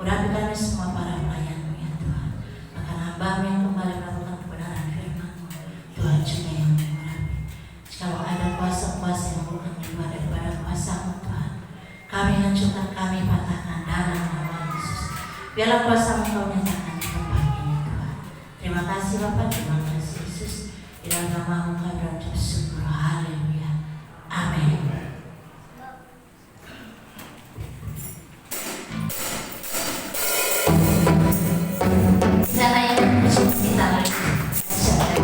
Urapi kami semua para pelayan-Mu ya Tuhan. Bahkan hamba-Mu yang kembali melakukan kebenaran firman-Mu, Tuhan juga yang mengurapi. Jikalau ada kuasa-kuasa yang bukan keluar daripada kuasa-Mu Tuhan, kami hancurkan, kami patahkan dalam nama Yesus. Biarlah kuasa-Mu Kau nyatakan di tempat ini Tuhan. Terima kasih Bapa, terima kasih Yesus. Di dalam nama-Mu kami berucap syukur. Haleluya. Amin. Sana yang kita lagi. Sama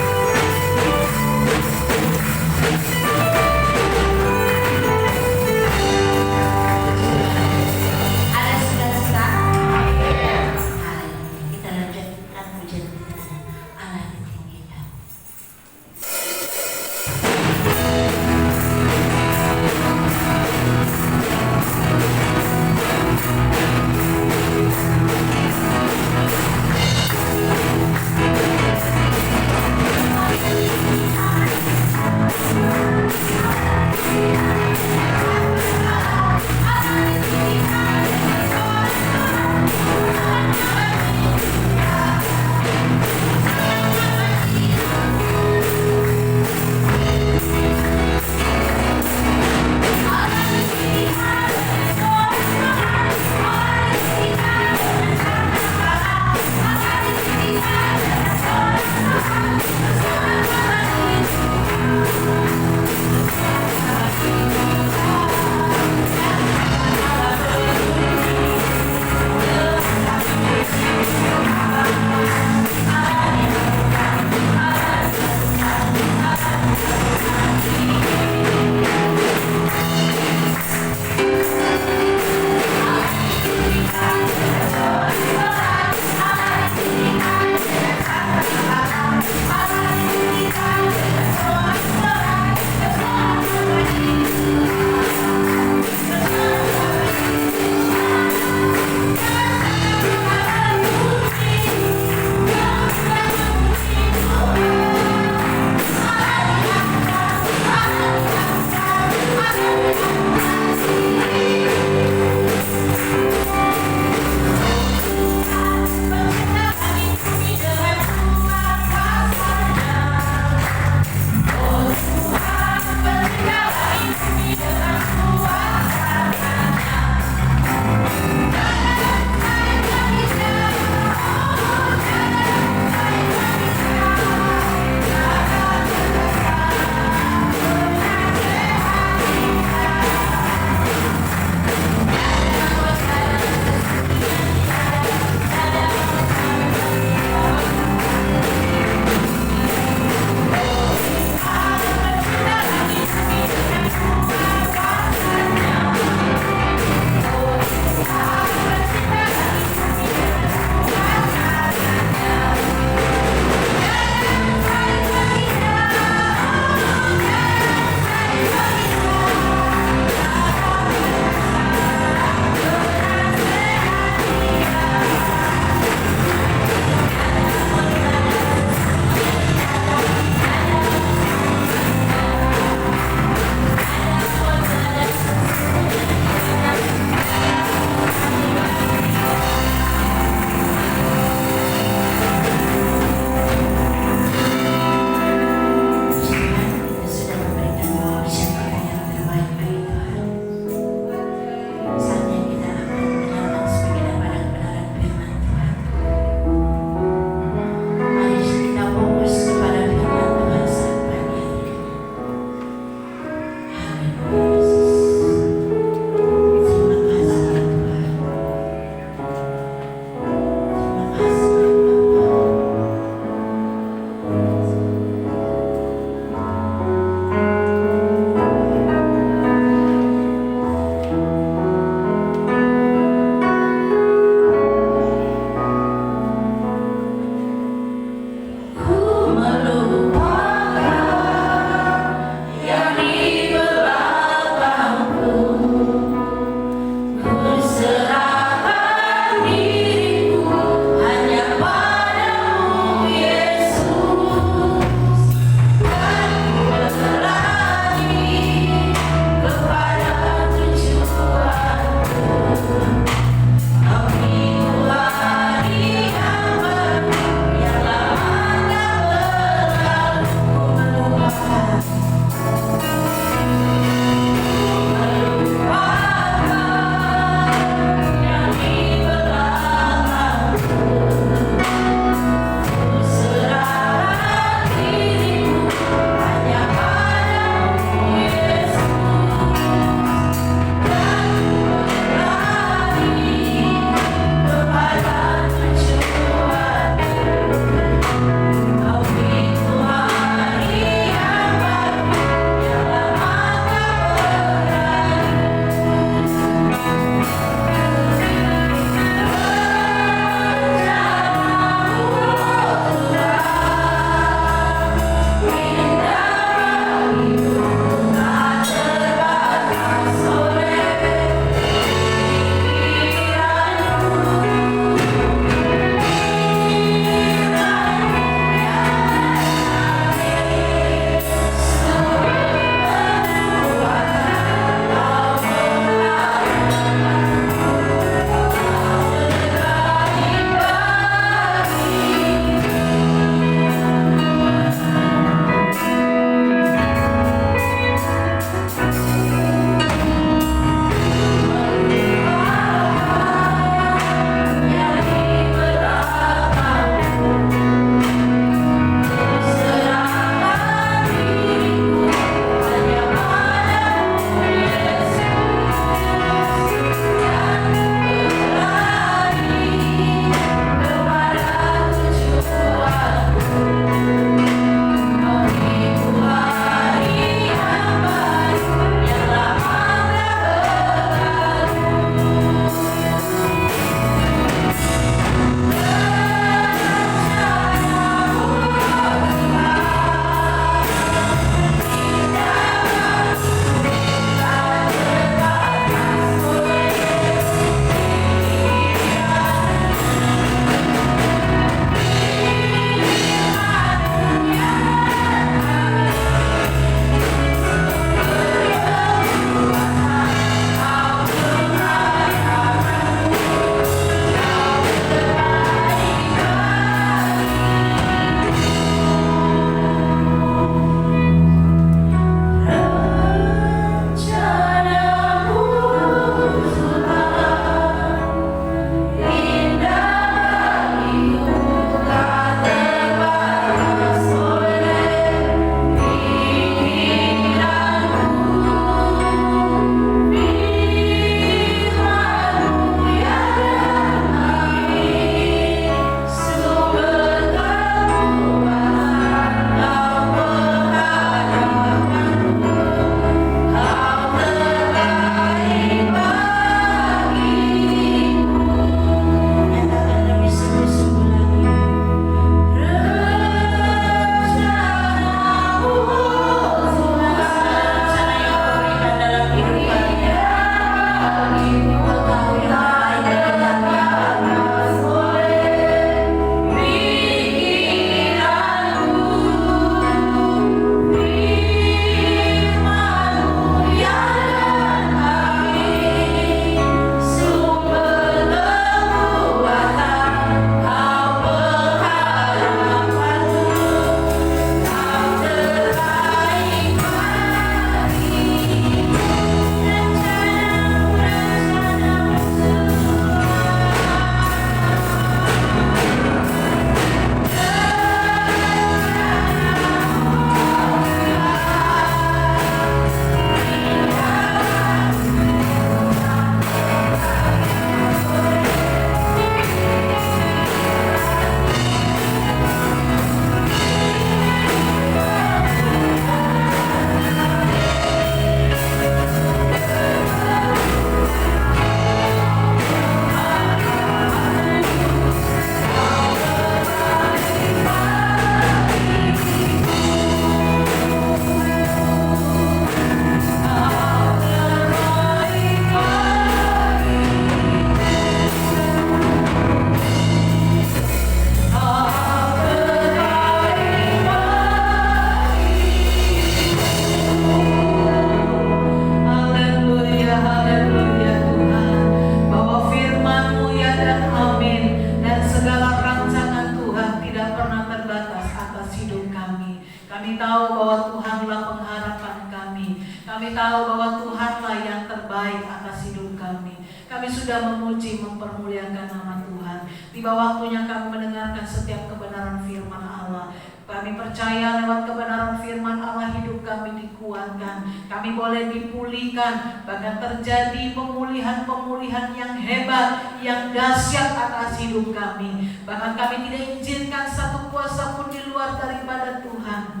Kami tahu bahwa Tuhanlah pengharapan kami. Kami tahu bahwa Tuhanlah yang terbaik atas hidup kami. Kami sudah memuji, mempermuliakan nama Tuhan. Tiba waktunya kami mendengarkan setiap kebenaran firman Allah. Kami percaya lewat kebenaran firman Allah hidup kami dikuatkan. Kami boleh dipulihkan. Bahkan terjadi pemulihan-pemulihan yang hebat, yang dahsyat atas hidup kami. Bahkan kami tidak izinkan satu kuasa pun di luar daripada Tuhan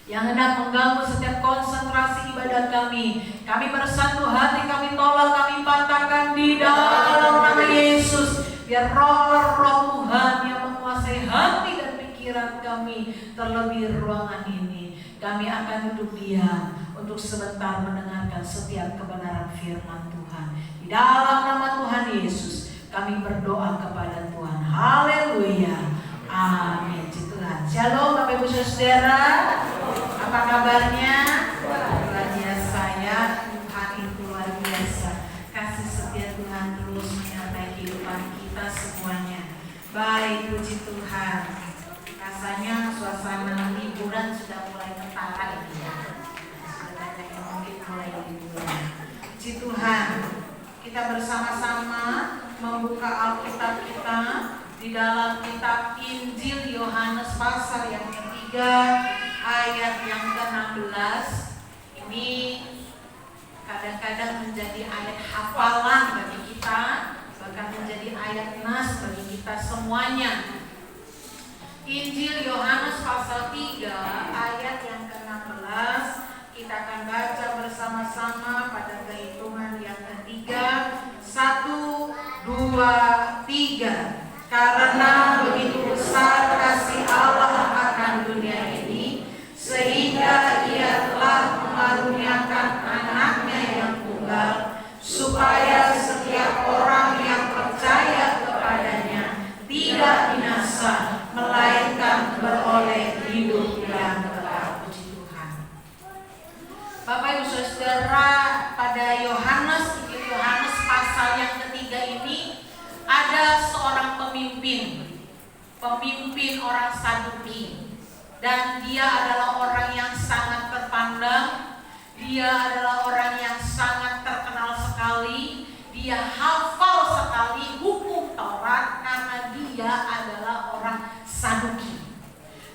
yang hendak mengganggu setiap konsentrasi ibadah kami. Kami bersatu hati, kami tolak, kami patahkan di dalam nama Yesus. Biar roh Tuhan yang menguasai hati dan pikiran kami, terlebih ruangan ini. Kami akan duduk diam untuk sebentar mendengarkan setiap kebenaran firman Tuhan. Di dalam nama Tuhan Yesus kami berdoa kepada Tuhan. Haleluya. Amin. Tuhan. Shalom Bapak Ibu Saudara. Apa kabarnya? Luar biasa ya. Tuhan itu luar biasa. Kasih setia Tuhan terus menyertai kehidupan kita semuanya. Baik, puji Tuhan. Rasanya suasana liburan sudah mulai ketara ini ya. Sudah banyak yang mungkin mulai liburan. Puji Tuhan. Kita bersama-sama membuka Alkitab kita di dalam kitab Injil Yohanes pasal yang ketiga ayat yang ke-16. Ini kadang-kadang menjadi ayat hafalan bagi kita, bahkan menjadi ayat nas bagi kita semuanya. Injil Yohanes pasal 3 ayat yang ke-16. Kita akan baca bersama-sama pada kehitungan yang ketiga. 1, 2, 3. Karena begitu besar kasih Allah akan dunia ini, sehingga Ia telah mengaruniakan anaknya yang tunggal, supaya setiap orang yang percaya kepadanya tidak binasa, melainkan beroleh hidup yang kekal. Puji Tuhan. Bapak Ibu Saudara, pada Yohanes pasal yang ketiga ini ada seorang pemimpin orang Saduki, dan dia adalah orang yang sangat terpandang. Dia adalah orang yang sangat terkenal sekali. Dia hafal sekali hukum Taurat karena dia adalah orang Saduki.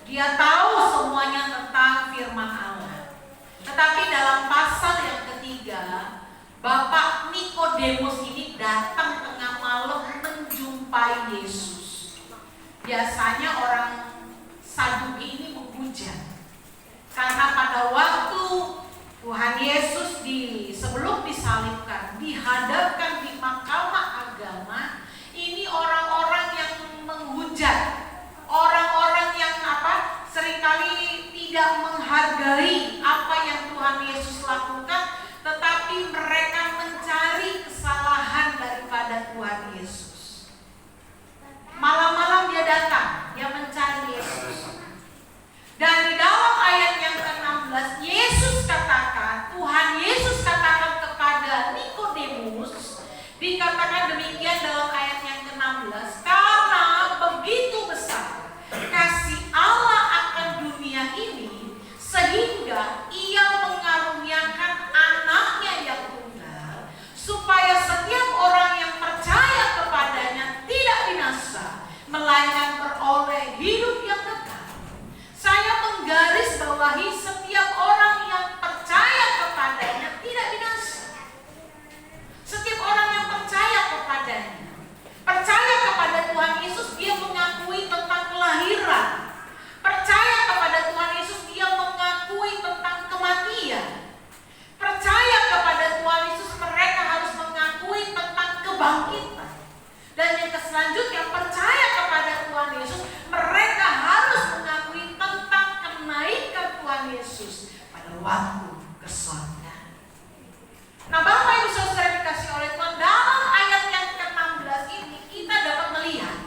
Dia tahu semuanya tentang firman Allah. Tetapi dalam pasal yang ketiga, Bapak Nikodemus ini datang tengah malam menjumpai Yesus. Biasanya orang Saduki ini menghujat, karena pada waktu Tuhan Yesus sebelum disalibkan, dihadapkan di mahkamah agama, ini orang-orang yang menghujat, orang-orang yang seringkali tidak menghargai apa yang Tuhan Yesus lakukan, tetapi mereka mencari kesalahan daripada Tuhan Yesus. Malam-malam dia datang, dia mencari Yesus. Dan di dalam ayat yang ke-16, Tuhan Yesus katakan kepada Nikodemus, dikatakan demikian dalam ayat yang ke-16, karena begitu besar kasih Allah akan dunia ini, sehingga Ia mengaruniakan anaknya yang tunggal, supaya setiap orang yang percaya kepadanya tidak binasa, melainkan beroleh hidup yang kekal. Saya menggarisbawahi setiap orang yang percaya kepadanya tidak binasa. Setiap orang yang percaya kepadanya, percaya kepada Tuhan Yesus, dia mengakui tentang kelahiran. Percaya kepada Tuhan Yesus, dia mengakui tentang kematian. Percaya kepada Tuhan Yesus, mereka harus mengakui tentang kebangkitan. Dan yang selanjutnya, percaya kepada Tuhan Yesus, mereka harus mengakui tentang kenaikan Tuhan Yesus pada waktu ke surga. Nah, Bapak Ibu Saudara dikasih oleh Tuhan, dalam ayat yang ke-16 ini kita dapat melihat,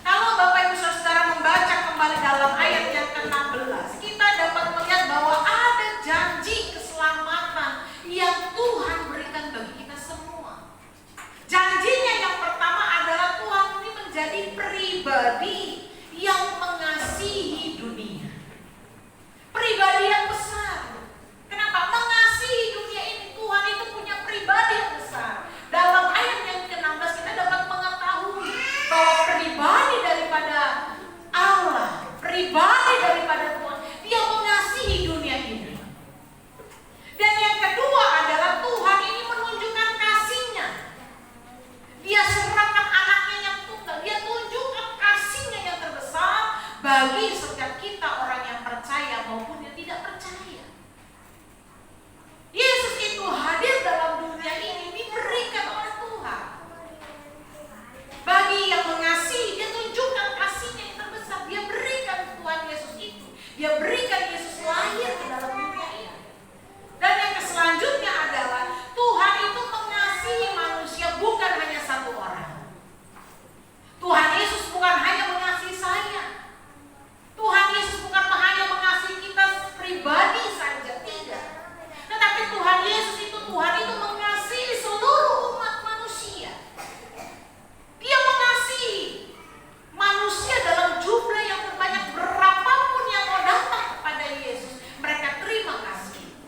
kalau Bapak Ibu Saudara membaca kembali dalam ayat yang ke-16, kita dapat melihat bahwa ada janji keselamatan yang Tuhan berikan bagi kita semua. Janjinya yang pertama adalah Tuhan ini menjadi pribadi yang mengasihi dunia. bagi setiap kita orang yang percaya maupun yang tidak percaya. Yesus itu hadir dalam dunia ini diberikan oleh Tuhan. Bagi yang mengasihi, dia tunjukkan kasihnya yang terbesar. Dia berikan Tuhan Yesus itu. Dia berikan Yesus lahir ke dalam dunia ini. Dan yang selanjutnya adalah Tuhan itu mengasihi manusia bukan hanya satu orang. Tuhan Yesus bukan hanya mengasihi saya. Tuhan Yesus bukan hanya mengasihi kita pribadi saja, tidak. Tetapi Tuhan Yesus itu, Tuhan itu mengasihi seluruh umat manusia. Dia mengasihi manusia dalam jumlah yang terbanyak, berapapun yang mau datang kepada Yesus, mereka terima kasih.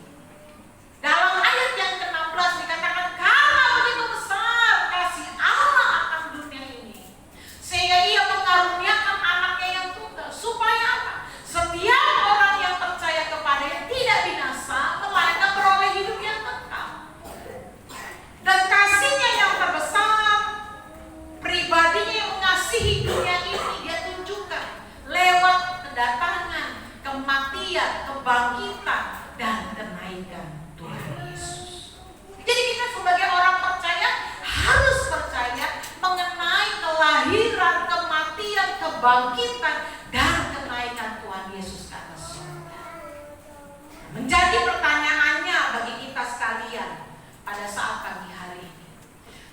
Dalam ayat yang ke-16 dikatakan, karena begitu besar kasih Allah akan dunia ini, sehingga Ia mengaruniakan anaknya yang tunggal, supaya apa? Setiap orang yang percaya kepadanya tidak binasa, melainkan beroleh hidup yang kekal. Dan kasihnya yang terbesar, pribadinya yang mengasihi dunia ini, Dia tunjukkan lewat kedatangan, kematian, kebangkitan, dan kenaikan Tuhan Yesus. Jadi kita sebagai orang percaya harus percaya mengenai kelahiran, kematian, kebangkitan, dan kenaikan Tuhan Yesus ke atas surga. Menjadi pertanyaannya bagi kita sekalian pada saat pagi hari ini,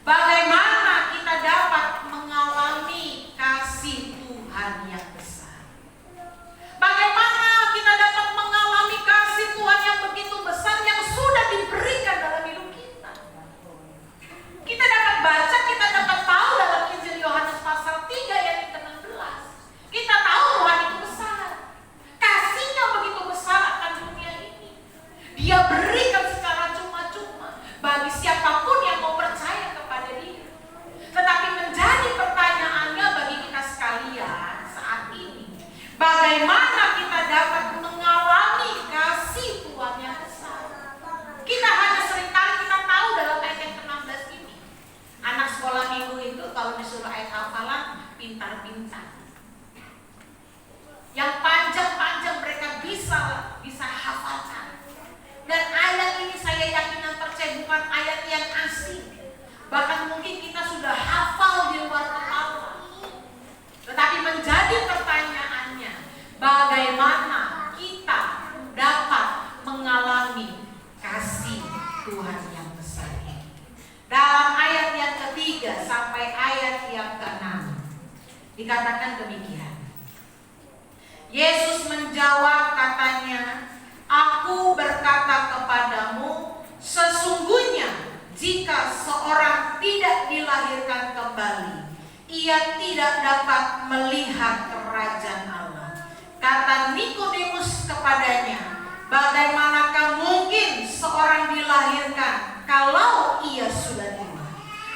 bagaimana kita dapat mengalami kasih Tuhan yang besar? Bagaimana kita dapat mengalami kasih Tuhan yang begitu besar yang sudah diberikan dalam hidup kita? Kita dapat baca, kita dapat tahu dalam Injil Yohanes pasal 3 ayat yang ke-16. Kita tahu Tuhan itu besar. Kasihnya begitu besar akan dunia ini. Dia berikan secara cuma-cuma bagi siapapun yang mau percaya kepada Dia. Tetapi menjadi pertanyaannya bagi kita sekalian saat ini, bagaimana kita dapat mengalami kasih Tuhan yang besar? Kita hanya seringkali kita tahu dalam ayat yang ke-16 ini. Anak sekolah minggu itu kalau disuruh ayat hafalan, pintar-pintar. Yang panjang-panjang mereka bisa hafalkan. Dan ayat ini saya yakin dan percaya bukan ayat yang asing. Bahkan mungkin kita sudah hafal di luar kepala. Tetapi menjadi pertanyaannya, bagaimana kita dapat mengalami kasih Tuhan yang besar ini? Dalam ayat yang ke-3 sampai ayat yang ke-6 dikatakan demikian. Yesus menjawab katanya, aku berkata kepadamu, sesungguhnya jika seorang tidak dilahirkan kembali, ia tidak dapat melihat kerajaan Allah. Kata Nikodemus kepadanya, bagaimanakah mungkin seorang dilahirkan kalau ia sudah tua?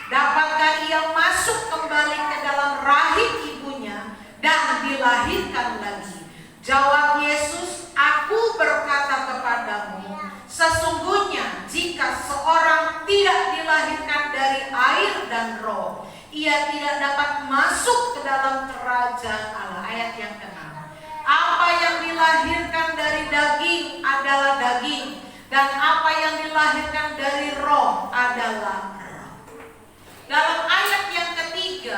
Dapatkah ia masuk kembali ke dalam rahim ibunya dan dilahirkan lagi? Jawab Yesus, aku berkata kepadamu, sesungguhnya jika seorang tidak dilahirkan dari air dan roh, ia tidak dapat masuk ke dalam kerajaan Allah. Ayat yang ke-6. Apa yang dilahirkan dari daging adalah daging, dan apa yang dilahirkan dari roh adalah roh. Dalam ayat yang ke-3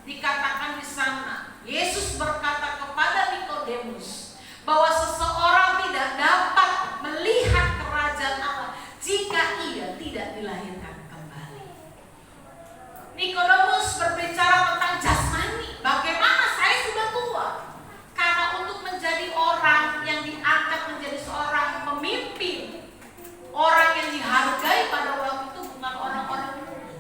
dikatakan di sana, Yesus berkata kepada Nikodemus bahwa seseorang tidak dapat melihat kerajaan Allah jika ia tidak dilahirkan kembali. Nikodemus berbicara tentang jasmani. Bagaimana saya sudah tua? Karena untuk menjadi orang yang diangkat menjadi seorang pemimpin, orang yang dihargai pada waktu itu bukan orang-orang muda,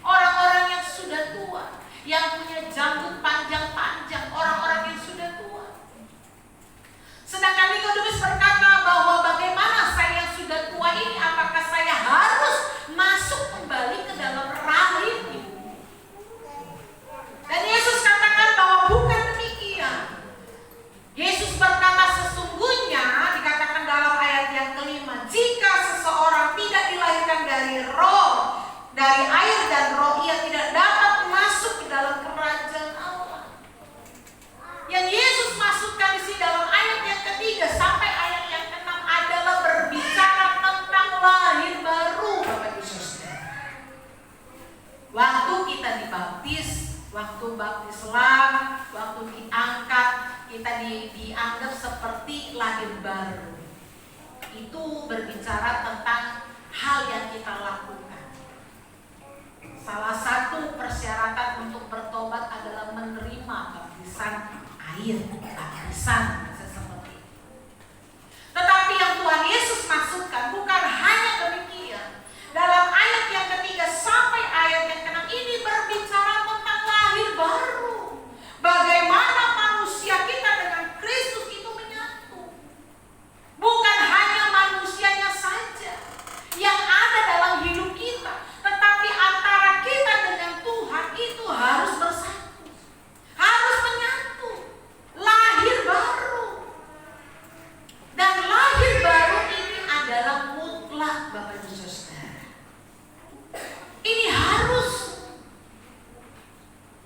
orang-orang yang sudah tua, yang punya janggut panjang-panjang, orang Islam waktu diangkat, kita dianggap seperti lahir baru. Itu berbicara tentang hal yang kita lakukan. Salah satu persyaratan untuk bertobat adalah menerima baptisan air, baptisan seperti itu. Tetapi yang Tuhan Yesus maksudkan bukan hanya demikian. Dalam ayat yang ketiga sampai ayat yang ke-6 ini berbicara tentang lahir baru. Bagaimana manusia kita dengan Kristus itu menyatu. Bukan hanya manusianya saja yang ada dalam hidup kita, tetapi antara kita dengan Tuhan itu harus bersatu, harus menyatu, lahir baru. Dan lahir baru ini adalah mutlak, Bapak Ibu Saudara. Ini harus.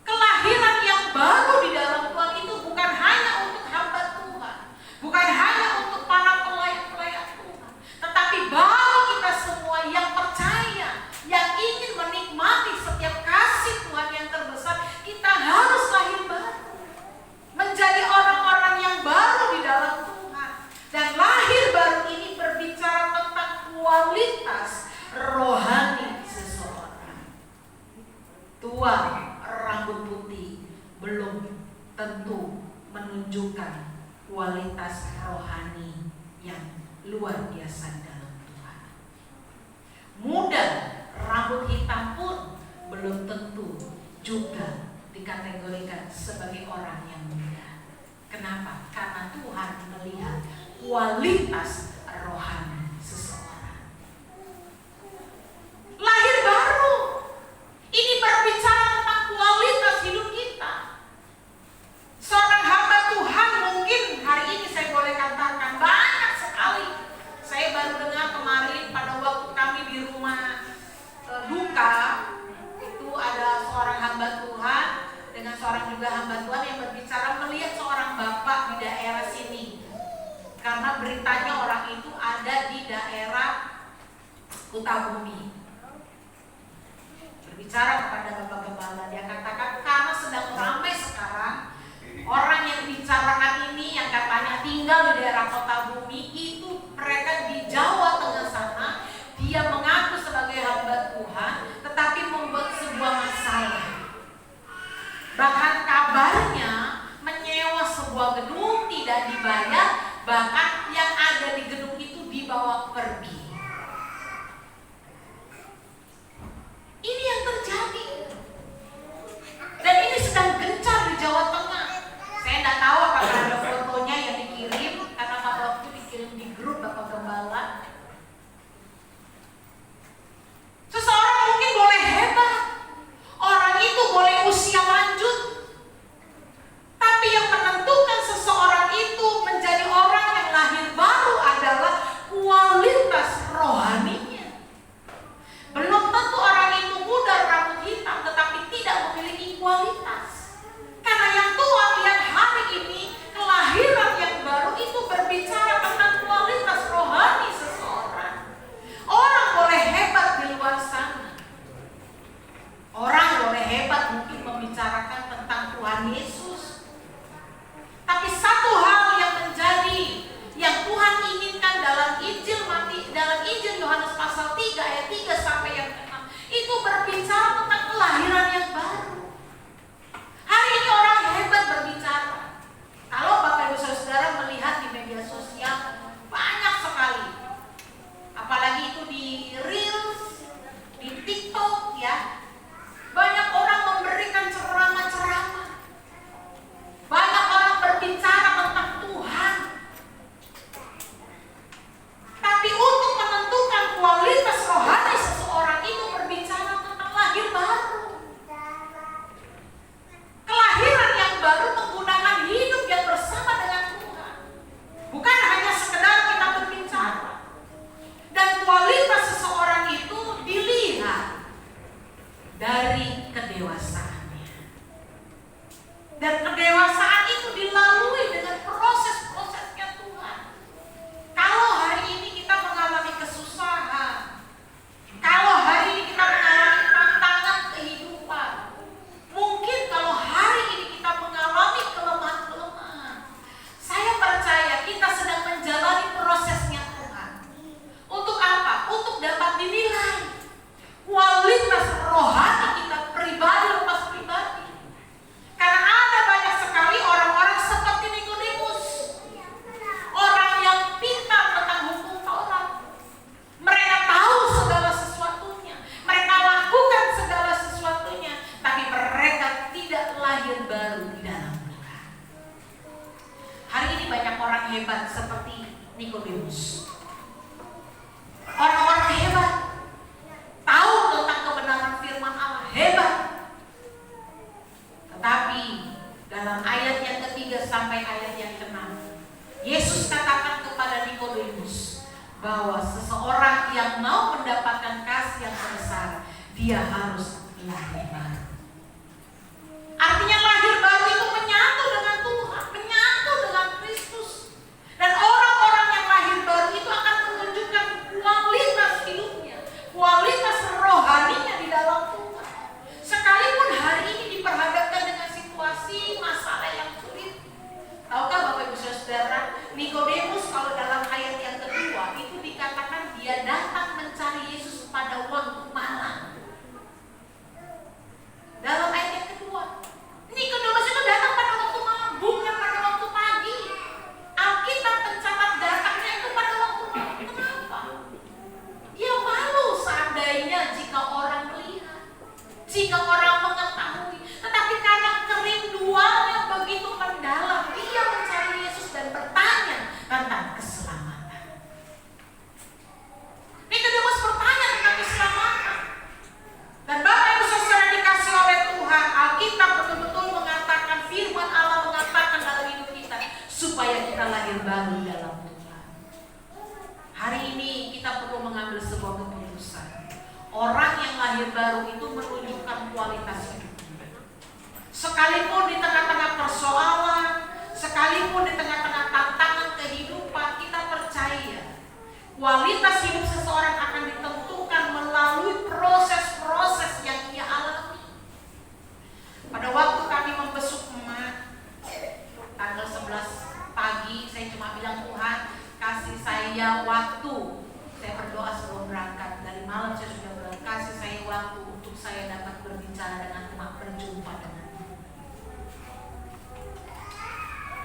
Kelahiran yang baru di dalam Tuhan itu bukan hanya untuk hamba Tuhan, bukan hanya untuk para pelayan-pelayan Tuhan, tetapi bagi kita semua yang percaya, yang ingin menikmati setiap kasih Tuhan yang terbesar, kita harus lahir baru, menjadi orang-orang yang baru di dalam Tuhan. Dan lahir baru ini berbicara tentang kualitas rohani seseorang. Tua rambut putih belum tentu menunjukkan kualitas rohani yang luar biasa dalam Tuhan. Muda rambut hitam pun belum tentu juga dikategorikan sebagai orang yang muda. Kenapa? Karena Tuhan melihat kualitas rohani seseorang. Lahir baru ini berbicara tentang kualitas hidup kita. Seorang hamba Tuhan mungkin hari ini saya boleh katakan banyak sekali. Saya baru dengar kemarin pada waktu kami di rumah duka, itu ada seorang hamba Tuhan dengan seorang juga hamba Tuhan yang berbicara melihat seorang bapak di daerah sini. Karena beritanya orang itu ada di daerah Kutabumi. Berbicara kepada Bapak Gembala, dia katakan karena sedang ramai sekarang orang yang dibicarakan ini yang katanya tinggal di daerah Kutabumi itu mereka di Jawa Tengah sana, dia mengaku sebagai hamba Tuhan tetapi membuat sebuah masalah. Bahkan kabarnya menyewa sebuah gedung tidak dibayar, bahkan yang ada di gedung itu dibawa pergi. Ini yang terjadi. Dan ini sedang gencar di Jawa Tengah. Saya tidak tahu apakah ada fotonya yang dikirim, karena pada waktu dikirim di grup Bapak Gembala. Seseorang mungkin boleh hebat, orang itu boleh usia lanjut, tapi yang menentukan seseorang itu menjadi orang yang lahir baru adalah kualitas rohaninya. Belum tentu orang itu muda rambut hitam tetapi tidak memiliki kualitas. Karena yang Tuhan lihat hari ini, kelahiran yang baru itu berbicara tentang kualitas rohani seseorang. Orang boleh hebat di luar sana. Orang boleh hebat mungkin membicarakan tentang Tuhan Yesus. Tapi satu hal yang menjadi yang Tuhan inginkan dalam Injil Yohanes pasal 3 ayat 3 sampai yang ke-6 itu berbicara tentang kelahiran yang baru. Hari ini orang hebat berbicara. Kalau Bapak Ibu Saudara melihat di media sosial banyak sekali, apalagi itu di Reels, di TikTok ya, banyak orang memberikan ceramah-ceramah. Banyak orang berbicara tentang Tuhan. Tapi untuk menentukan kualitas rohani seseorang itu berbicara tentang lahir baru. Kelahiran yang baru menggunakan hidup yang bersama dengan Tuhan. Bukan hanya sekedar kita berbicara. Dan kualitas seseorang itu dilihat dari kedewasaannya. Dan kedewasaan itu dilalui dengan proses-prosesnya Tuhan. Kalau hari ini kita mengalami kesusahan, kalau hari ini kita mengalami tantangan kehidupan, mungkin kalau hari ini kita orang-orang hebat seperti Nikodemus. Orang-orang hebat, tahu tentang kebenaran firman Allah, hebat. Tetapi dalam ayat yang ketiga sampai ayat yang keenam, Yesus katakan kepada Nikodemus bahwa seseorang yang mau mendapatkan kasih yang sebesar, dia harus lahir baru. Artinya lahir baru itu menyatu dengan Tuhan, menyatu dengan Kristus. Dan orang-orang yang lahir baru itu akan menunjukkan kualitas hidupnya, kualitas rohaninya di dalam Tuhan. Sekalipun hari ini diperhadapkan dengan situasi masalah yang sulit. Tahukah Bapak Ibu Saudara, Nikodemus kalau dalam ayat yang kedua itu dikatakan dia datang mencari Yesus pada waktu malam. Dalam ayat yang kedua, Nikodemus itu datang pada waktu malam, bukan pada waktu pagi. Alkitab mencatat datangnya itu pada waktu malam. Kenapa? Dia malu seandainya jika orang melihat, jika orang mengetahui. Tetapi karena kerinduannya begitu mendalam, dia mencari Yesus dan bertanya tentang keselamatan. Nikodemus bertanya tentang keselamatan. Dan Bapak Ibu Saudara dikasih oleh Tuhan, Alkitab betul-betul mengatakan, firman Allah mengatakan dalam hidup kita, supaya kita lahir baru dalam Tuhan. Hari ini kita perlu mengambil sebuah keputusan. Orang yang lahir baru itu menunjukkan kualitas hidup. Sekalipun di tengah-tengah persoalan, sekalipun di tengah-tengah tantangan kehidupan, kita percaya kualitas hidup seseorang akan ditentukan melalui proses-proses yang ia alami. Pada waktu kami membesuk emak tanggal 11 pagi, saya cuma bilang, Tuhan kasih saya waktu. Saya berdoa sebelum berangkat, dari malam saya sudah bilang, kasih saya waktu untuk saya dapat berbicara dengan emak, berjumpa dengan emak.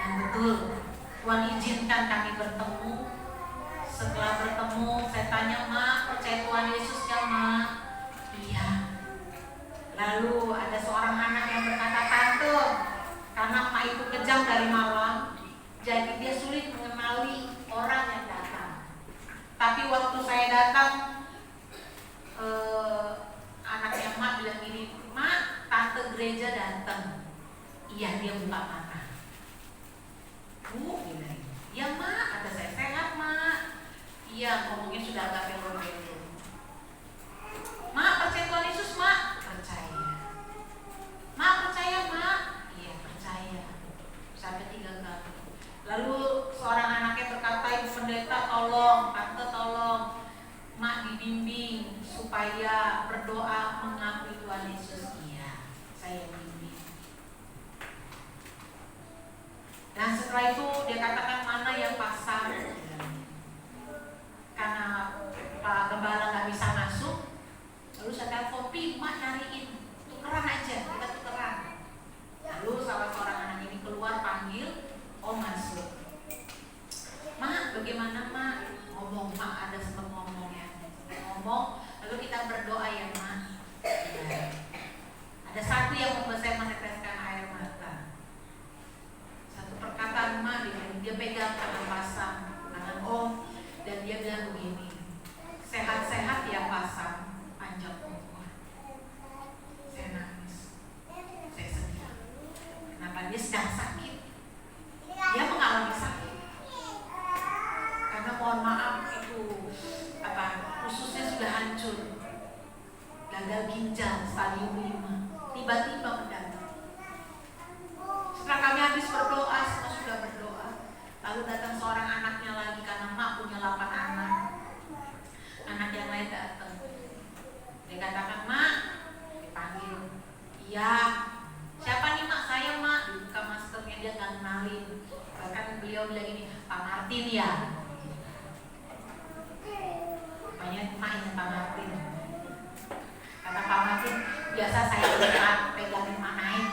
Dan betul, Tuhan izinkan kami bertemu. Setelah bertemu, saya tanya, Mak, percaya Tuhan Yesus ya, Mak? Iya. Lalu ada seorang anak yang berkata, Tante, karena Mak itu kejam dari malam, jadi dia sulit mengenali orang yang datang. Tapi waktu saya datang, anaknya Mak bilang gini, Mak, Tante gereja datang. Iya, dia buka mata. Bu, bilang, iya Mak, kata saya, sehat Mak. Iya, ngomongnya sudah agak belok-belok. Mak, percaya Tuhan Yesus, Mak? Percaya. Mak, percaya, Mak? Iya, percaya. Sampai 3 kali. Lalu seorang anaknya berkata, Ibu Pendeta tolong, Tante tolong, Mak dibimbing supaya berdoa mengakui Tuhan Yesus. Iya, saya bimbing. Dan setelah itu dia katakan, mana yang pasang? Karena Pak Gembala nggak bisa masuk, lalu saya telepon, Mak nyariin, tukeran aja, kita tukeran. Lalu salah seorang anak ini keluar panggil, oh masuk. Mak, bagaimana Mak? Ngomong, Mak ada sempat ngomong ya. Ngomong, lalu kita berdoa ya Mak. Ya. Ada satu yang membuat saya meneteskan air mata. Satu perkataan Mak, dia pegang tangan pasang, tangan Om. Dan dia bilang begini, sehat-sehat ya pasang, panjang umur. Saya nangis, saya sedih. Kenapa? Dia sedang sakit. Dia mengalami sakit. Karena mohon maaf itu ususnya sudah hancur. Gagal ginjal stadium 5. Tiba-tiba mendadak. Setelah kami habis berdoa, semua sudah berdoa. Lalu datang seorang anaknya lagi, karena Mak punya 8 anak. Anak yang lain datang. Dia katakan, Mak, dipanggil. Iya. Siapa nih Mak? Saya Mak. Dibuka maskernya, dia nggak kenalin. Bahkan beliau bilang ini, Pak Martin ya. Rupanya Mak ini Pak Martin. Kata Pak Martin, biasa saya pegangin Mak naik.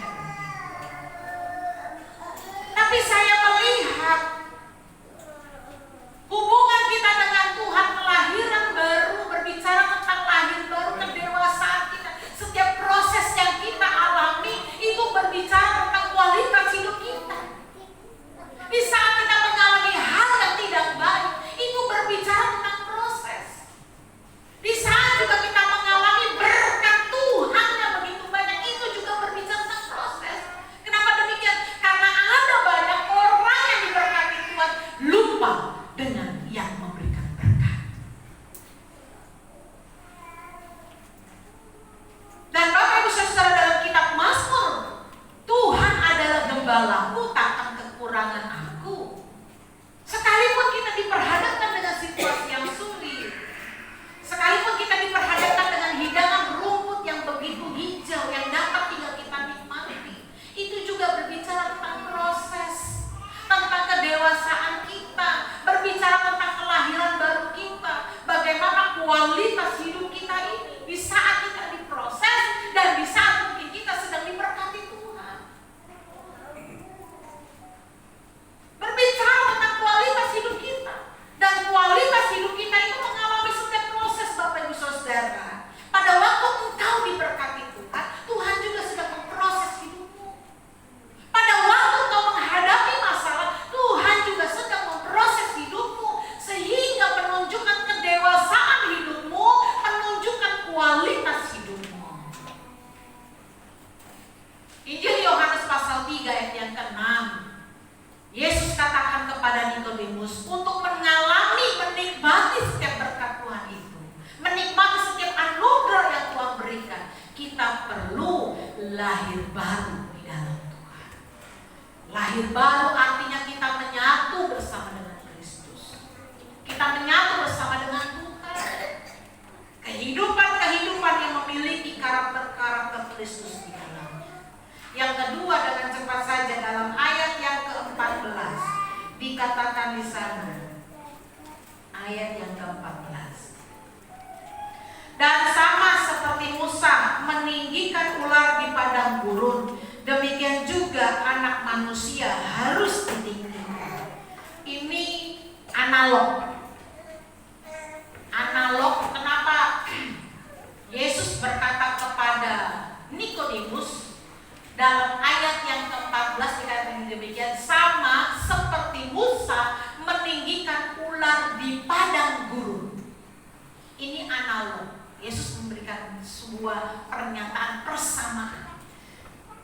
Tapi saya melihat hubungan kita dengan Tuhan, kelahiran baru, berbicara tentang lahir baru, kedewasaan kita. Setiap proses yang kita alami itu berbicara tentang kualitas hidup kita. Di saat kita mengalami gembalaku takkan kekurangan aku. Sekalipun kita diperhadapkan dengan situasi yang sulit, sekalipun kita diperhadapkan dengan hidangan rumput yang begitu hijau yang dapat tinggal kita nikmati, itu juga berbicara tentang proses, tentang kedewasaan kita, berbicara tentang kelahiran baru kita, bagaimana kualitas hidup kita ini di saat kita diproses dan di saat mungkin kita sedang diberkati Tuhan. Berbicara tentang kualitas hidup kita, dan kualitas hidup kita itu mengalami setiap proses, Bapak Ibu Saudara. Pada waktu engkau diberkati Tuhan, Tuhan juga sedang memproses hidupmu. Pada waktu engkau menghadapi masalah, Tuhan juga sedang memproses hidupmu, sehingga menunjukkan kedewasaan hidupmu, menunjukkan kualitas hidupmu. Injil Yohanes pasal 3 ayat yang ke-6. Yesus katakan kepada Nikodemus untuk menikmati setiap berkat Tuhan itu, menikmati setiap anugerah yang Tuhan berikan, kita perlu lahir baru di dalam Tuhan. Lahir baru artinya kita menyatu bersama dengan Kristus. Kita menyatu bersama dengan Tuhan. Kehidupan yang memiliki karakter-karakter Kristus di dalamnya. Yang kedua, dengan cepat saja dalam ayat yang ke-14 dikatakan di sana, ayat yang ke-14. Dan sama seperti Musa meninggikan ular di padang gurun, demikian juga anak manusia harus ditinggikan. Ini analog. Analog, kenapa Yesus berkata kepada Nikodemus dalam ayat yang ke-14 dikatakan demikian, sama seperti Musa meninggikan ular di padang gurun. Ini analog. Yesus memberikan sebuah pernyataan persamaan.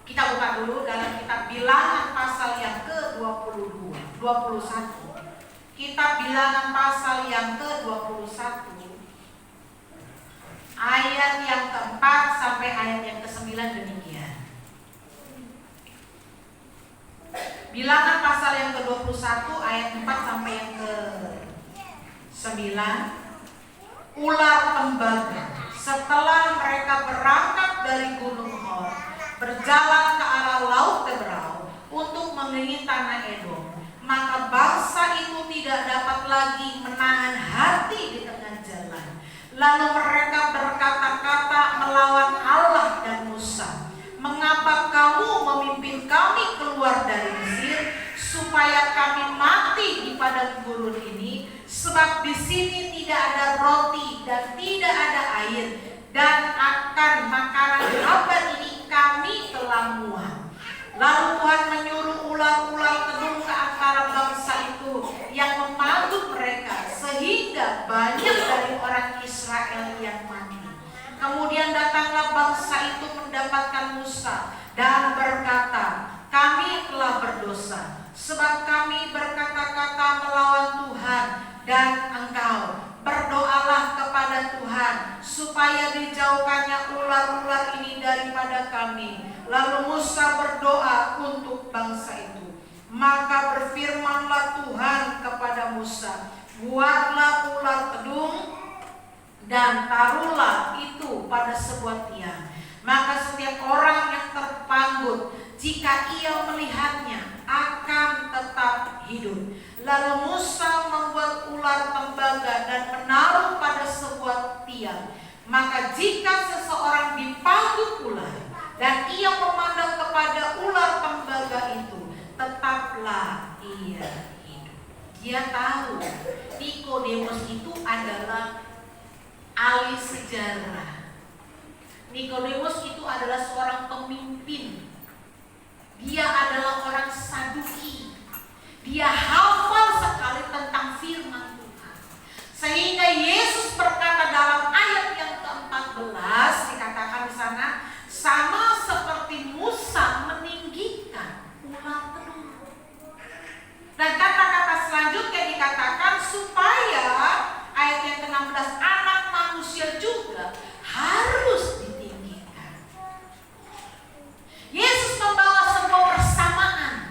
Kita buka dulu dalam kitab Bilangan pasal yang ke-21. Kitab Bilangan pasal yang ke-21. Ayat yang ke-4 sampai ayat yang ke-9 demikian. Bilangan pasal yang ke-21 ayat 4 sampai yang ke-9. Ular tembaga setelah mereka berangkat dari Gunung Hor, berjalan ke arah Laut Teberau untuk mengelilingi tanah Edom, maka bangsa itu tidak dapat lagi menahan hati di tengah jalan. Lalu mereka berkata-kata melawan Allah dan Musa, "Mengapa kamu memimpin kami keluar dari Mesir supaya kami mati di padang gurun ini? Sebab di sini tidak ada roti dan tidak ada air, dan akan makanan abad ini kami telah muak." Lalu Tuhan menyuruh ular-ular tedung ke antara bangsa itu yang memanggul mereka, sehingga banyak dari orang Israel yang mati. Kemudian datanglah bangsa itu mendapatkan Musa dan berkata, "Kami telah berdosa, sebab kami berkata-kata melawan Tuhan dan engkau. Berdoalah kepada Tuhan supaya dijauhkannya ular-ular ini daripada kami." Lalu Musa berdoa untuk bangsa itu. Maka berfirmanlah Tuhan kepada Musa, "Buatlah ular tedung dan taruhlah itu pada sebuah tiang. Maka setiap orang yang terpanggut, jika ia melihatnya, akan tetap hidup." Lalu Musa membuat ular tembaga dan menaruh pada sebuah tiang. Maka jika seseorang dipanggut ular dan ia memandang kepada ular tembaga itu, tetaplah ia hidup. Dia tahu Nikodemus itu adalah ahli sejarah. Nikodemus itu adalah seorang pemimpin. Dia adalah orang Saduki. Dia hafal sekali tentang firman Tuhan. Sehingga Yesus berkata dalam ayat yang ke-14 dikatakan di sana, sama seperti Musa meninggikan ular tedung. Dan kata-kata selanjutnya dikatakan supaya ayat yang ke-16, anak manusia juga harus ditinggikan. Yesus membawa sebuah persamaan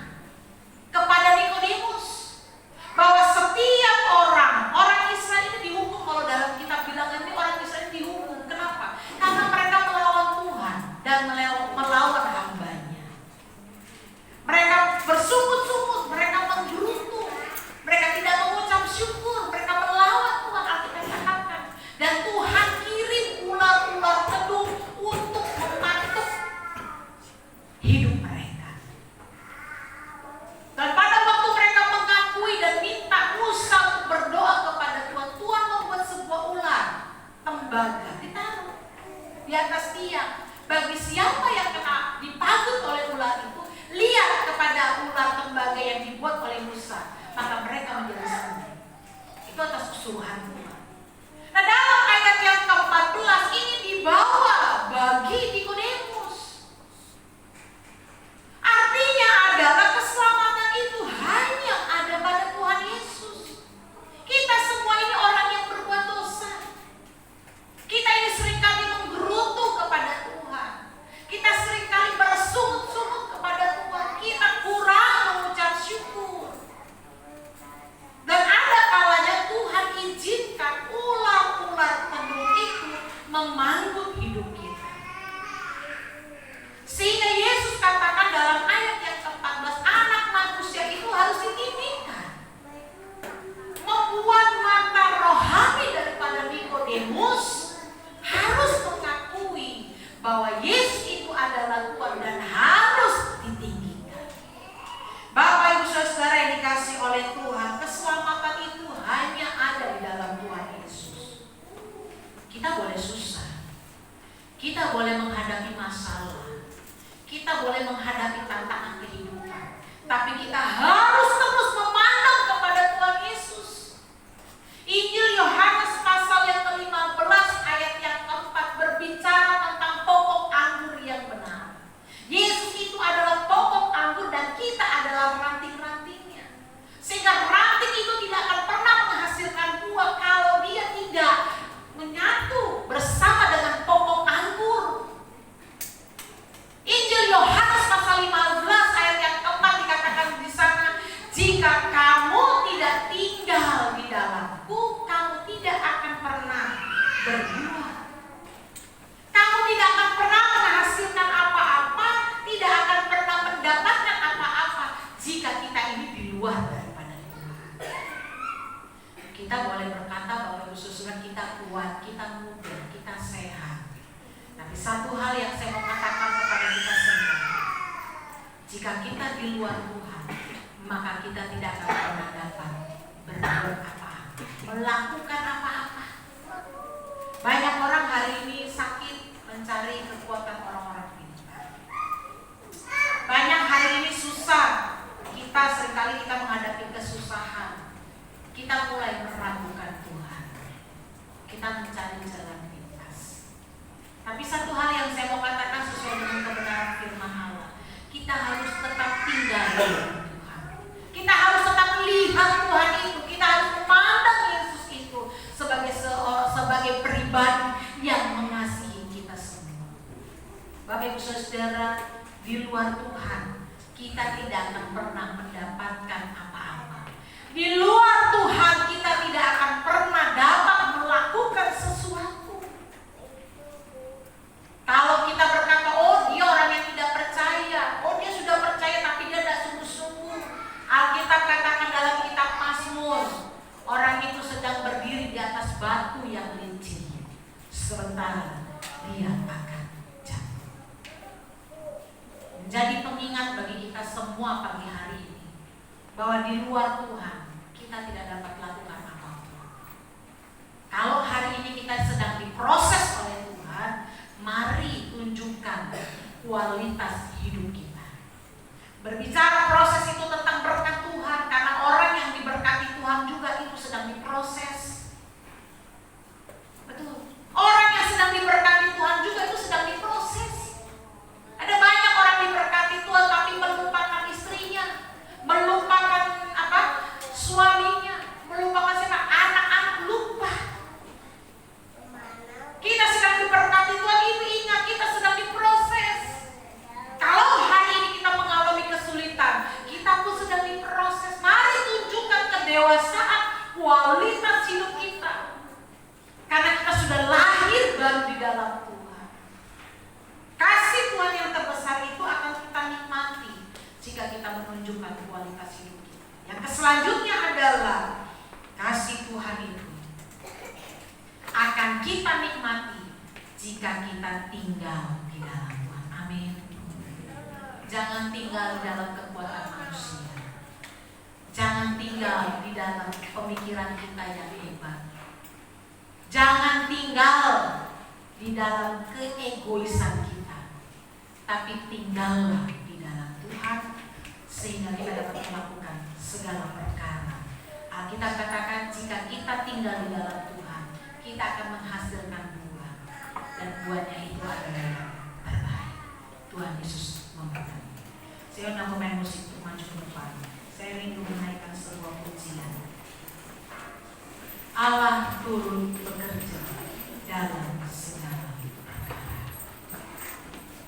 tembaga ditaruh di atas tiang. Bagi siapa yang kena dipagut oleh ular itu, lihat kepada ular tembaga yang dibuat oleh Musa, maka mereka menjadi sembuh. Itu atas kesuruhan Tuhan. Nah, dalam ayat yang ke-14 ini dibawa bagi Nikodemus. Artinya adalah keselamatan itu hanya ada pada Tuhan Yesus. Kita semua ini orang yang berbuat dosa. Kita ini seringkali menggerutu kepada Tuhan. Kita seringkali bersungut-sungut kepada Tuhan. Kita kurang mengucap syukur. Dan ada kalanya Tuhan izinkan ular-ular penuh itu memanggut hidup kita. Sehingga Yesus katakan dalam ayat yang ke-14, anak manusia itu harus ditinggikan. Membuat mata rohani daripada Nikodemus harus mengakui bahwa Yesus itu adalah Tuhan dan harus ditinggikan. Bapak Ibu Saudara yang dikasih oleh Tuhan, keselamatan itu hanya ada di dalam Tuhan Yesus. Kita boleh susah, kita boleh menghadapi masalah, kita boleh menghadapi tantangan kehidupan, tapi kita harus terus memandang kepada Tuhan Yesus. Injil Yohanes pasal yang ke-15 ayat yang ke-4 berbicara tentang pokok anggur yang benar. Yesus itu adalah pokok anggur dan kita adalah ranting-rantingnya. Sehingga ranting itu tidak akan pernah menghasilkan buah kalau dia tidak menyatu bersama dengan pokok anggur. Injil Yohanes pasal 15 ayat yang ke-4 dikatakan di sana, jika kamu tidak tinggal di dalamku, kamu tidak akan pernah berbuah. Kamu tidak akan pernah menghasilkan apa-apa, tidak akan pernah mendapatkan apa-apa jika kita ini di luar daripada Tuhan. Kita boleh berkata bahwa Yesus kita kuat, kita muda, kita sehat. Tapi satu hal yang saya mau katakan kepada kita semua, jika kita di luar Tuhan, maka kita tidak akan pernah dapat berbuat apa-apa, melakukan apa-apa. Banyak orang hari ini sakit mencari kekuatan orang-orang pintar. Banyak hari ini susah, kita seringkali kita menghadapi kesusahan, kita mulai meragukan Tuhan, kita mencari jalan pintas. Tapi satu hal yang saya mau katakan sesuai dengan kebenaran firman Allah, kita harus tetap tinggal di Tuhan. Kita harus tetap lihat Tuhan itu, kita harus memandang Yesus itu sebagai pribadi yang mengasihi kita semua. Bapak Ibu Saudara, di luar Tuhan kita tidak akan pernah mendapatkan apa-apa. Di luar Tuhan kita tidak akan pernah dapat melakukan sesuatu. Kalau kita berkata, oh dia orang yang tidak percaya, oh dia sudah percaya tapi dia tidak sungguh-sungguh. Alkitab katakan dalam kitab Mazmur, orang itu sedang berdiri di atas batu yang licin, sementara dia akan jatuh. Menjadi pengingat bagi kita semua pagi hari ini, bahwa di luar Tuhan kita tidak dapat lakukan apapun. Kalau hari ini kita sedang diproses oleh Tuhan, mari tunjukkan kualitas hidup kita. Berbicara proses itu tentang berkat Tuhan, karena orang yang diberkati Tuhan juga itu sedang diproses. Betul. Orang yang sedang diberkati Tuhan juga itu sedang diproses. Ada banyak orang diberkati Tuhan tapi melupakan istrinya, melupakan suaminya, melupakan siapa, anak-anak, lupa. Kita sedang diberkati Tuhan, itu ingat kita sedang diproses. Kalau hari ini kita mengalami kesulitan, kita pun sedang diproses. Mari tunjukkan kedewasaan kualitas hidup kita, karena kita sudah lahir baru di dalam Tuhan. Kasih Tuhan yang terbesar itu akan kita nikmati jika kita menunjukkan kualitas hidup kita. Yang selanjutnya adalah kasih Tuhan itu akan kita nikmati jika kita tinggal di dalam Tuhan. Amin. Jangan tinggal di dalam kekuatan manusia. Jangan tinggal di dalam pemikiran kita yang hebat. Jangan tinggal di dalam keegoisan kita, tapi tinggallah di dalam Tuhan sehingga kita dapat melakukan segala perkara. Alkitab katakan jika kita tinggal di dalam Tuhan, kita akan menghasilkan buah, dan buahnya itu adalah yang terbaik. Tuhan Yesus memberkati. Saya undang pemain musik untuk maju ke depan. Saya rindu menaikkan sebuah pujian. Allah turut bekerja dalam segala perkara.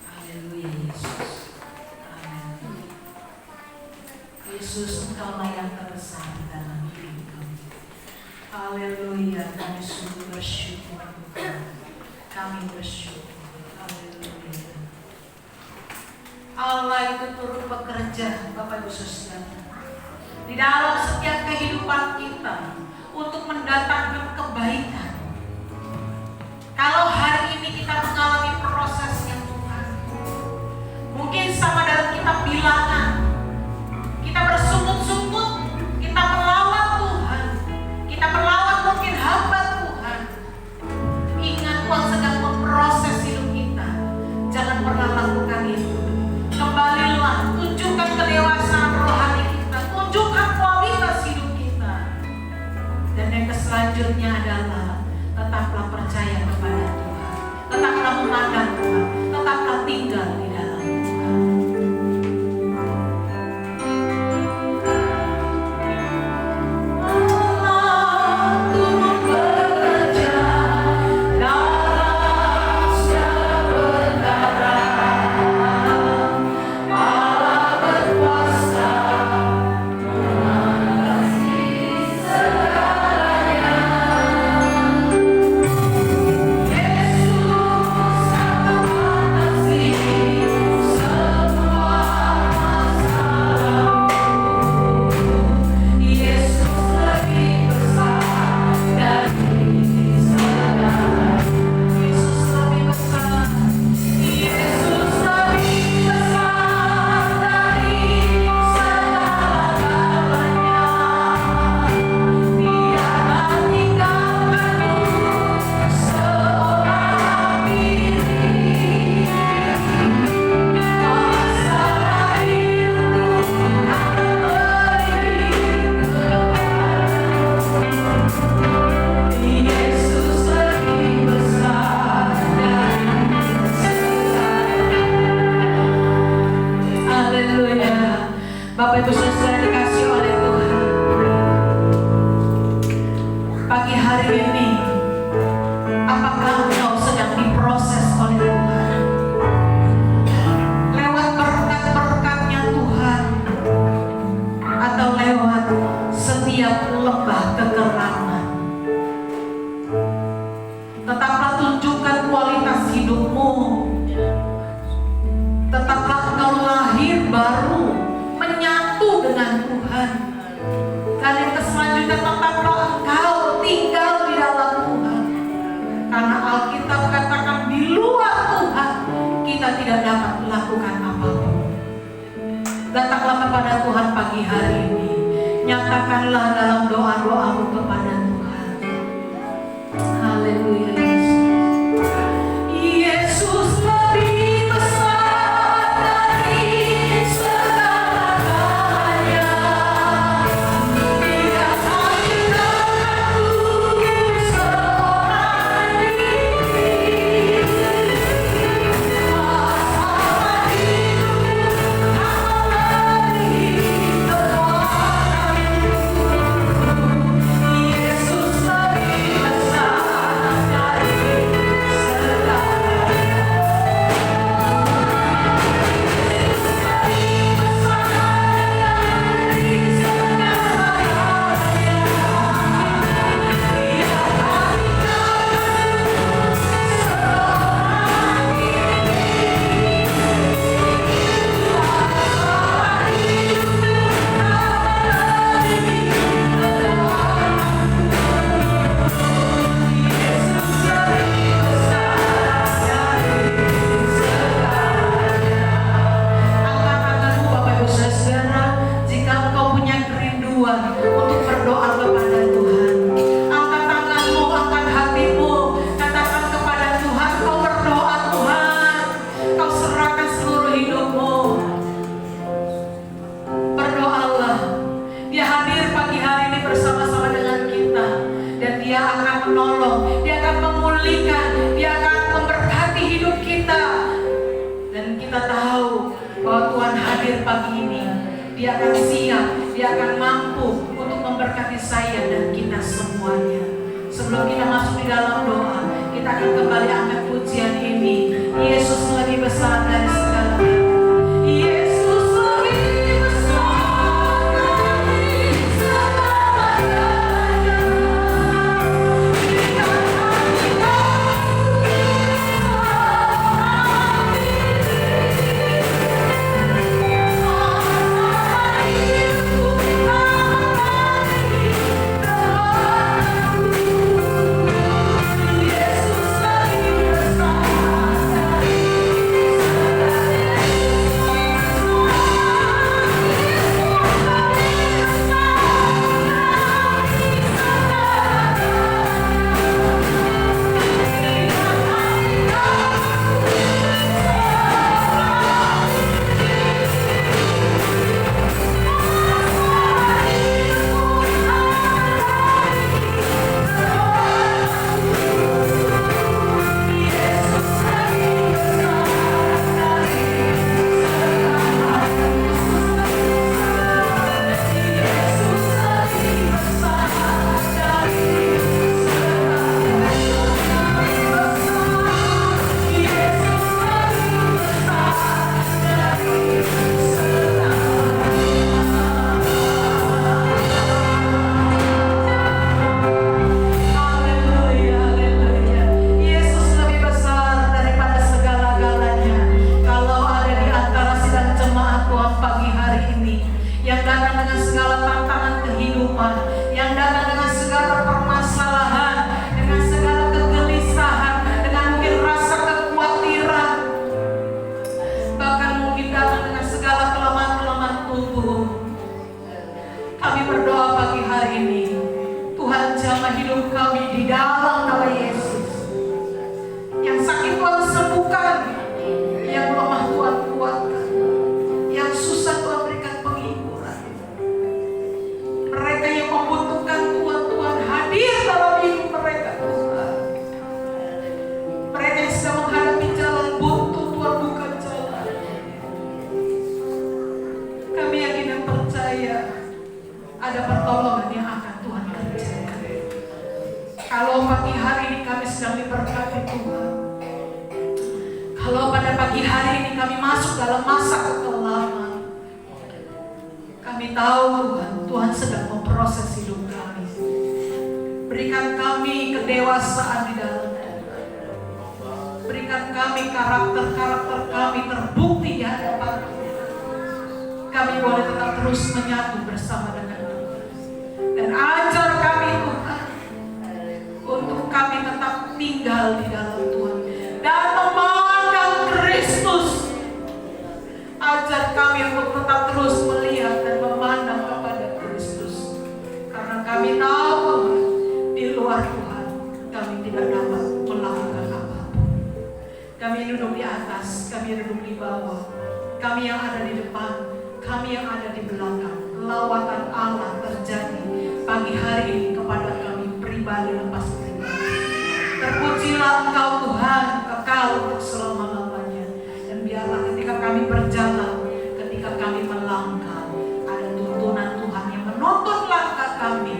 Haleluya Yesus. Amin. Yesus, Engkaulah yang terbesar dalam hidup kami. Haleluya, kami sungguh bersyukur Tuhan. Kami bersyukur. Haleluya. Allah itu turut bekerja, Bapak Ibu Saudara, di dalam setiap kehidupan kita untuk mendatangkan kebaikan. Kalau hari ini kita mengalami prosesnya Tuhan, mungkin sama dalam kita bilangan, kita bersungut-sungut, kita melawan Tuhan, kita melawan mungkin hamba Tuhan. Ingat Tuhan sedang memproses hidup kita. Jangan pernah lakukan itu. Kembalilah, tunjukkan kedewasaan rohani kita, tunjukkan kualitas hidup kita. Dan yang selanjutnya adalah tetaplah percaya kepada Tuhan, tetaplah memandang Tuhan, tetaplah tinggal di dalam Tuhan. Allah turut bekerja dalam sementara. Allah berkuasa mengatasi segalanya. Yesus akan mengatasi semua masalahmu. Yesus lebih besar dari segala. Yesus lebih besar. Yesus lebih besar dari segala-galanya. Dia akan tinggalkanmu seorang diri. Masalah hidup akan beri kepadamu. Yesus lebih besar dari segala. Haleluya. Bapak Ibu Saudara dikasih oleh Tuhan, pagi hari ini apakah engkau sedang diproses oleh Tuhan? Lewat berkat-berkatnya Tuhan, atau lewat setiap lembah kekeraman? Tetaplah tunjukkan kualitas hidupmu. Tetaplah engkau lahir baru, menyatu dengan Tuhan. Dan yang selanjutnya, tetaplah engkau tinggal di dalam Tuhan. Karena Alkitab katakan di luar Tuhan kita tidak dapat melakukan apapun. Datanglah kepada Tuhan pagi hari ini. Nyatakanlah dalam doa-doamu kepada Tuhan. Haleluya Yesus. Yesus lebih besar dari segala-galanya. Dia akan tinggalkanmu seorang diri. Masalah hidupmu akan beri kepadamu. Yesus lebih besar dari akan memulihkan, Dia akan memberkati hidup kita. Dan kita tahu bahwa Tuhan hadir pagi ini. Dia akan siap, Dia akan mampu untuk memberkati saya dan kita semuanya. Sebelum kita masuk di dalam doa, kita akan kembali angkat pujian ini. Yesus lebih besar dari segala-galanya. Yesus lebih besar dari segala-galanya. Ada pertolongan yang akan Tuhan kerjakan. Kalau pagi hari ini kami sedang diberkati Tuhan, kalau pada pagi hari ini kami masuk dalam masa kekelaman, kami tahu Tuhan, Tuhan sedang memproses hidup kami. Berikan kami kedewasaan di dalam Tuhan. Berikan kami karakter-karakter kami terbukti di hadapan Tuhan. Kami boleh tetap terus menyatu bersama dengan Tuhan. Dan ajar kami Tuhan, untuk kami tetap tinggal di dalam Tuhan dan memandang Kristus. Ajar kami untuk tetap terus melihat dan memandang kepada Kristus. Karena kami tahu di luar Tuhan kami tidak dapat melakukan apapun. Kami duduk di atas, kami duduk di bawah, kami yang ada di depan, kami yang ada di belakang. Lawatan Allah terjadi pagi hari ini kepada kami pribadi lepas pribadi. Terpujilah Engkau Tuhan, kekal untuk selama-lamanya. Dan biarlah ketika kami berjalan, ketika kami melangkah, ada tuntunan Tuhan yang menuntun langkah kami.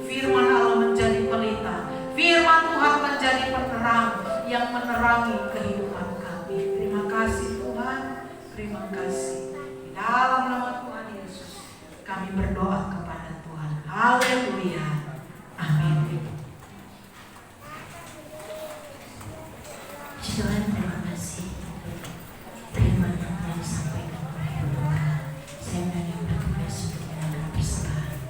Firman Allah menjadi pelita, firman Tuhan menjadi penerang yang menerangi kehidupan kami. Terima kasih Tuhan, terima kasih. Di dalam nama Tuhan Yesus kami berdoa kepada Tuhan. Haleluya. Amin. Tuhan, terima kasih untuk firman yang disampaikan oleh Tuhan. Saya yang bertugas untuk menyalakan persembahan.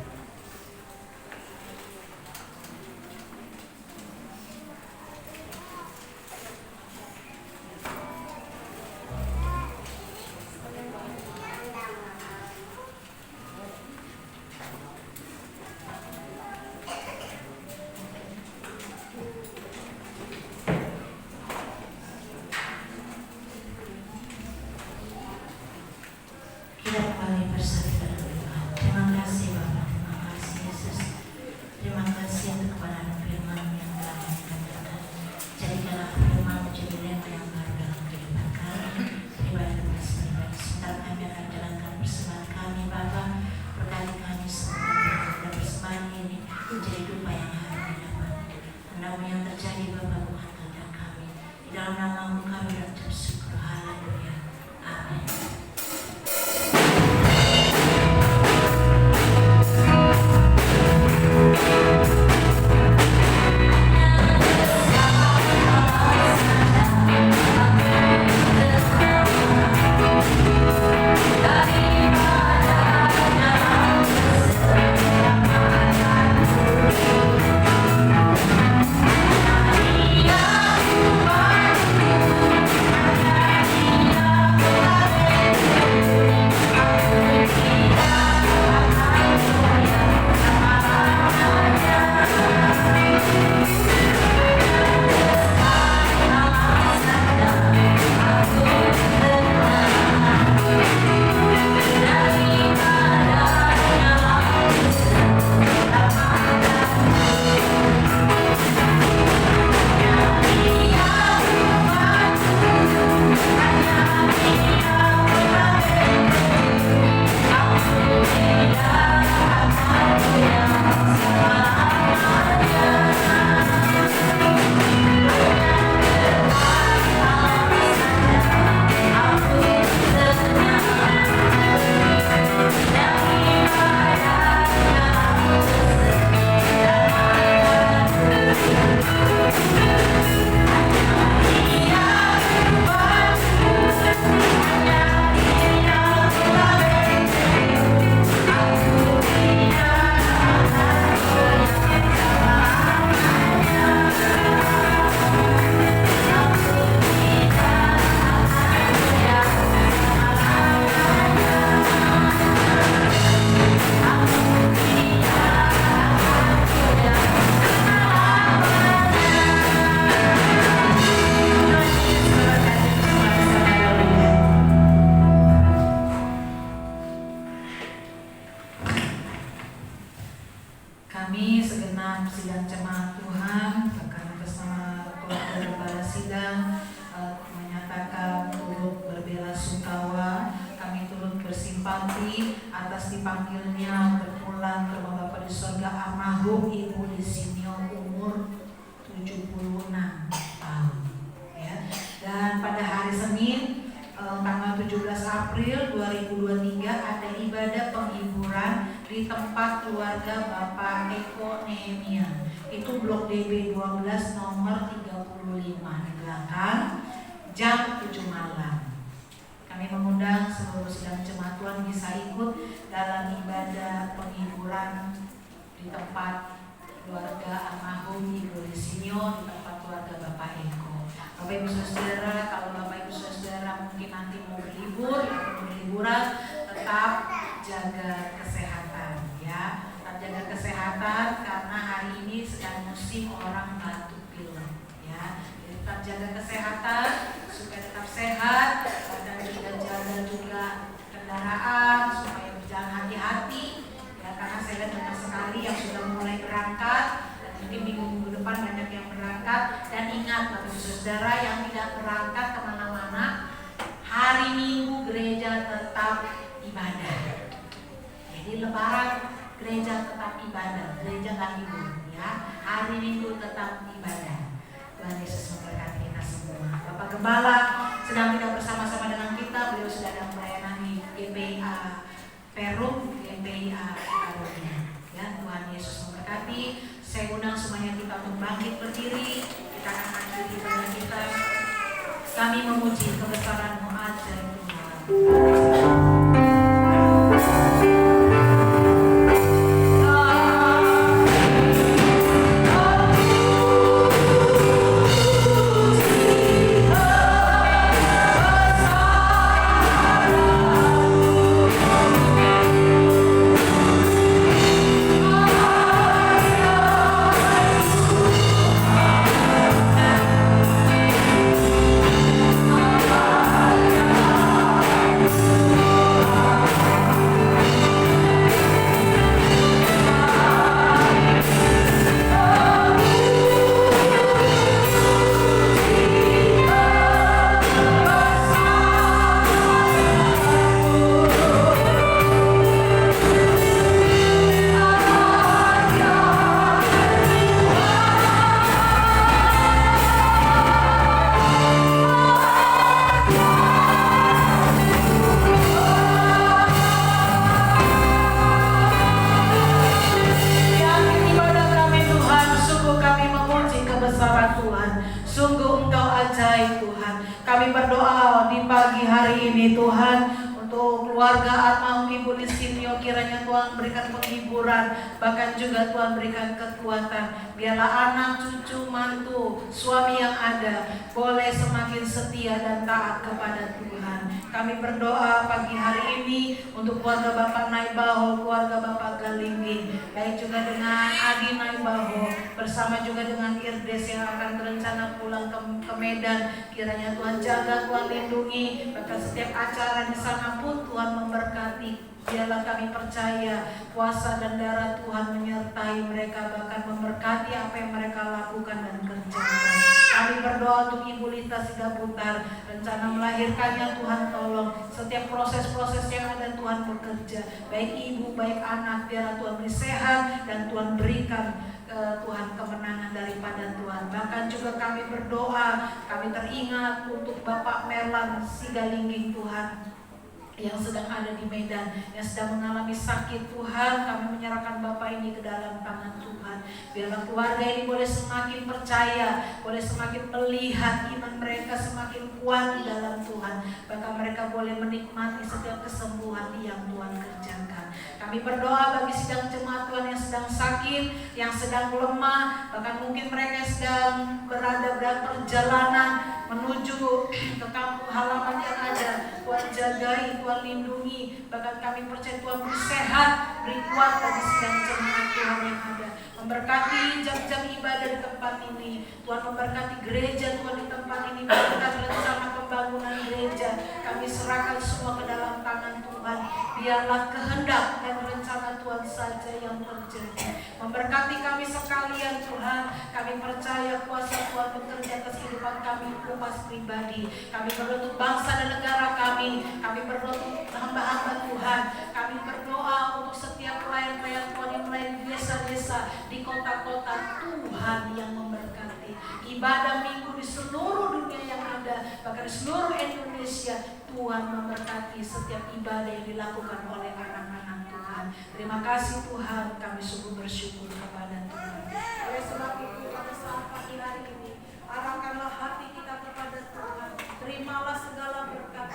Kami segenap sidang jemaat Tuhan, bahkan bersama keluarga gembala sidang menyatakan turut berbela-sungkawa. Kami turut bersimpati atas dipanggilnya berpulang ke rumah Bapa di surga almarhum Ibu Lisinio umur 76 tahun. Ya. Dan pada hari Senin tanggal 17 April 2023 ada ibadah penghiburan di tempat keluarga Bapak Eko Nehemia. Itu Blok DB 12 nomor 35 di belakang jam 7 malam. Kami mengundang seluruh sidang jemaat Tuhan bisa ikut dalam ibadah penghiburan di tempat keluarga almarhum Ibu Lisinio, di tempat keluarga Bapak Eko. Bapak Ibu Saudara, kalau Bapak Ibu Saudara mungkin nanti mau berlibur atau berliburan, tetap jaga kesehatan ya. Tetap jaga kesehatan karena hari ini sedang musim orang batuk pilek ya. Jadi tetap jaga kesehatan supaya tetap sehat dan juga kendaraan supaya berjalan hati-hati ya, karena saya lihat banyak sekali yang sudah mulai berangkat. Mungkin minggu depan banyak yang berangkat. Dan ingat Bapak Ibu Saudara yang tidak berangkat kemana-mana, hari Minggu gereja tetap ibadah. Jadi Lebaran gereja tetap ibadah, gereja nggak libur ya. Hari Minggu tetap ibadah. Tuhan Yesus memberkati kita semua. Bapak Gembala sedang tidak bersama-sama dengan kita, beliau sudah ada pelayanan di GPIA Perum, GPIA Karunia. Ya, Tuhan Yesus memberkati. Saya undang semuanya kita untuk bangkit berdiri. Kita akan akhiri ibadah kita. Kami memuji kebesaran-Mu ajaib Tuhan. Bahkan juga Tuhan berikan kekuatan. Biarlah anak, cucu, mantu, suami yang ada boleh semakin setia dan taat kepada Tuhan. Kami berdoa pagi hari ini untuk keluarga Bapak Naibaho, keluarga Bapak Galingging, baik juga dengan Adi Naibaho, bersama juga dengan Irdes yang akan berencana pulang ke Medan. Kiranya Tuhan jaga, Tuhan lindungi, bahkan setiap acara di sana pun Tuhan memberkati. Biarlah kami percaya kuasa dan darah Tuhan menyertai mereka, bahkan memberkati apa yang mereka lakukan dan kerjakan. Kami berdoa untuk Ibu Lita Sidaputar, rencana melahirkannya Tuhan tolong. Setiap proses-proses yang ada Tuhan bekerja, baik ibu, baik anak, biarlah Tuhan beri sehat dan Tuhan berikan Tuhan kemenangan daripada Tuhan. Bahkan juga kami berdoa, kami teringat untuk Bapak Merlan Sigalingging Tuhan, yang sedang ada di Medan, yang sedang mengalami sakit. Tuhan, kami menyerahkan Bapak ini ke dalam tangan Tuhan. Biarlah keluarga ini boleh semakin percaya, boleh semakin melihat iman mereka semakin kuat di dalam Tuhan. Bahkan mereka boleh menikmati setiap kesembuhan yang Tuhan kerjakan. Kami berdoa bagi sidang jemaat Tuhan yang sedang sakit, yang sedang lemah, bahkan mungkin mereka sedang berada dalam perjalanan menuju ke kampung halaman yang ada. Tuhan jagai, Tuhan lindungi, bahkan kami percaya Tuhan beri sehat, beri kuat bagi sidang jemaat Tuhan yang ada. Memberkati jam-jam ibadah di tempat ini. Tuhan memberkati gereja Tuhan di tempat ini. Berkat rencana pembangunan gereja, kami serahkan semua ke dalam tangan Tuhan. Biarlah kehendak dan rencana Tuhan saja yang terjadi. Memberkati kami sekalian Tuhan. Kami percaya kuasa Tuhan bekerja atas kehidupan kami lepas pribadi. Kami berdoa untuk bangsa dan negara kami. Kami berdoa untuk hamba-hamba Tuhan. Kami berdoa untuk setiap pelayan-pelayan Tuhan yang melayani desa-desa di kota-kota. Tuhan yang memberkati ibadah minggu di seluruh dunia yang ada, bahkan di seluruh Indonesia. Tuhan memberkati setiap ibadah yang dilakukan oleh anak-anak Tuhan. Terima kasih Tuhan, kami sungguh bersyukur kepada Tuhan. Oleh sebab itu pada saat pagi hari ini, arahkanlah hati kita kepada Tuhan. Terimalah segala berkat.